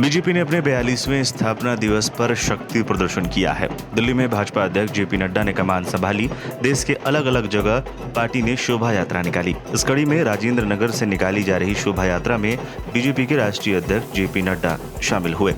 BJP ने अपने 42वें स्थापना दिवस पर शक्ति प्रदर्शन किया है। दिल्ली में भाजपा अध्यक्ष जेपी नड्डा ने कमान संभाली। देश के अलग अलग जगह पार्टी ने शोभा यात्रा निकाली। इस कड़ी में राजेंद्र नगर से निकाली जा रही शोभा यात्रा में बीजेपी के राष्ट्रीय अध्यक्ष जेपी नड्डा शामिल हुए।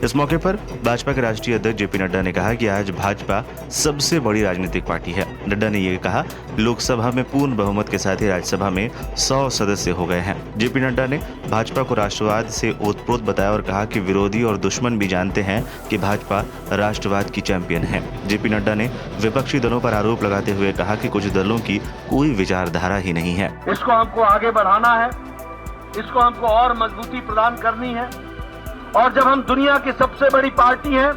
इस मौके पर भाजपा के राष्ट्रीय अध्यक्ष जेपी नड्डा ने कहा कि आज भाजपा सबसे बड़ी राजनीतिक पार्टी है। नड्डा ने ये कहा, लोकसभा में पूर्ण बहुमत के साथ ही राज्यसभा में 100 सदस्य हो गए हैं। जेपी नड्डा ने भाजपा को राष्ट्रवाद से ओतप्रोत बताया और कहा कि विरोधी और दुश्मन भी जानते हैं कि भाजपा राष्ट्रवाद की चैंपियन है। जेपी नड्डा ने विपक्षी दलों पर आरोप लगाते हुए कहा कि कुछ दलों की कोई विचारधारा ही नहीं है। इसको हमको आगे बढ़ाना है, इसको हमको और मजबूती प्रदान करनी है। और जब हम दुनिया की सबसे बड़ी पार्टी हैं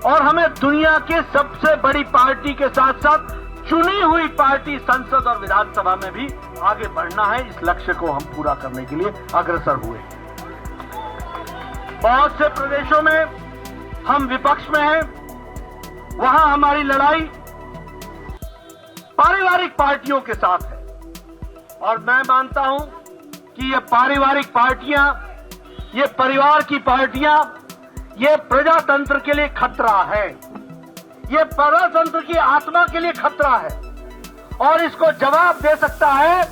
और हमें दुनिया के सबसे बड़ी पार्टी के साथ साथ चुनी हुई पार्टी संसद और विधानसभा में भी आगे बढ़ना है, इस लक्ष्य को हम पूरा करने के लिए अग्रसर हुए। बहुत से प्रदेशों में हम विपक्ष में हैं, वहां हमारी लड़ाई पारिवारिक पार्टियों के साथ है और मैं मानता हूं कि ये पारिवारिक पार्टियां, ये परिवार की पार्टियां, ये प्रजातंत्र के लिए खतरा है, ये प्रजातंत्र की आत्मा के लिए खतरा है और इसको जवाब दे सकता है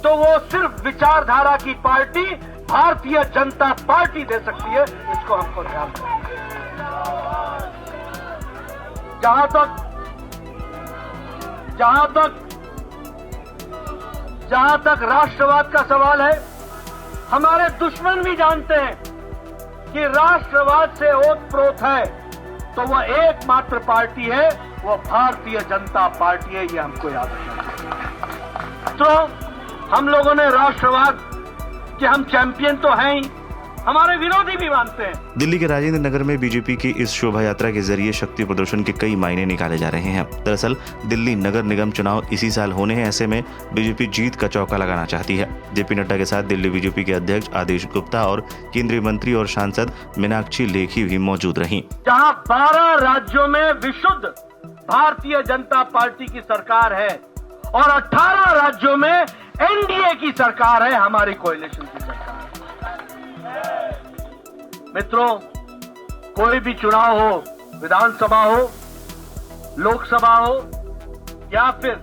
तो वो सिर्फ विचारधारा की पार्टी भारतीय जनता पार्टी दे सकती है। इसको हमको ध्यान रखना है। जहां तक राष्ट्रवाद का सवाल है, हमारे दुश्मन भी जानते हैं कि राष्ट्रवाद से ओतप्रोत है तो वह एकमात्र पार्टी है, वो भारतीय जनता पार्टी है। ये हमको याद रखना है। तो हम लोगों ने राष्ट्रवाद कि हम चैंपियन तो हैं ही, हमारे विरोधी भी मानते हैं। दिल्ली के राजेंद्र नगर में बीजेपी की इस शोभा यात्रा के जरिए शक्ति प्रदर्शन के कई मायने निकाले जा रहे हैं। दरअसल दिल्ली नगर निगम चुनाव इसी साल होने हैं, ऐसे में बीजेपी जीत का चौका लगाना चाहती है। जेपी नड्डा के साथ दिल्ली बीजेपी के अध्यक्ष आदेश गुप्ता और केंद्रीय मंत्री और सांसद मीनाक्षी लेखी भी मौजूद रहीं। जहां 12 राज्यों में विशुद्ध भारतीय जनता पार्टी की सरकार है और 18 राज्यों में एनडीए की सरकार है, हमारी कोalition की सरकार। मित्रों, कोई भी चुनाव हो, विधानसभा हो, लोकसभा हो या फिर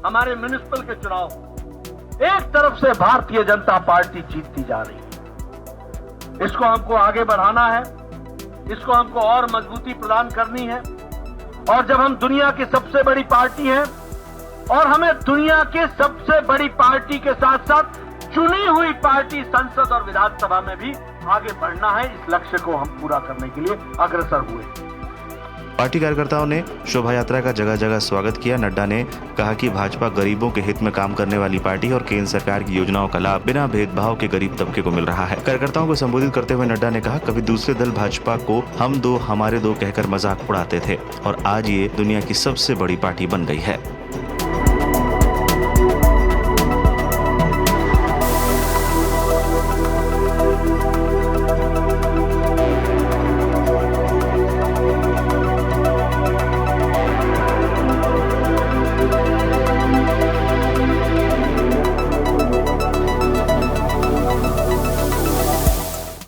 हमारे म्युनिसिपल के चुनाव हो, एक तरफ से भारतीय जनता पार्टी जीतती जा रही है। इसको हमको आगे बढ़ाना है, इसको हमको और मजबूती प्रदान करनी है। और जब हम दुनिया की सबसे बड़ी पार्टी हैं और हमें दुनिया के सबसे बड़ी पार्टी के साथ साथ चुनी हुई पार्टी संसद और विधानसभा में भी आगे बढ़ना है, इस लक्ष्य को हम पूरा करने के लिए अग्रसर हुए। पार्टी कार्यकर्ताओं ने शोभा यात्रा का जगह जगह स्वागत किया। नड्डा ने कहा कि भाजपा गरीबों के हित में काम करने वाली पार्टी है और केंद्र सरकार की योजनाओं का लाभ बिना भेदभाव के गरीब तबके को मिल रहा है। कार्यकर्ताओं को संबोधित करते हुए नड्डा ने कहा, कभी दूसरे दल भाजपा को हम दो हमारे दो कहकर मजाक उड़ाते थे और आज ये दुनिया की सबसे बड़ी पार्टी बन गई है।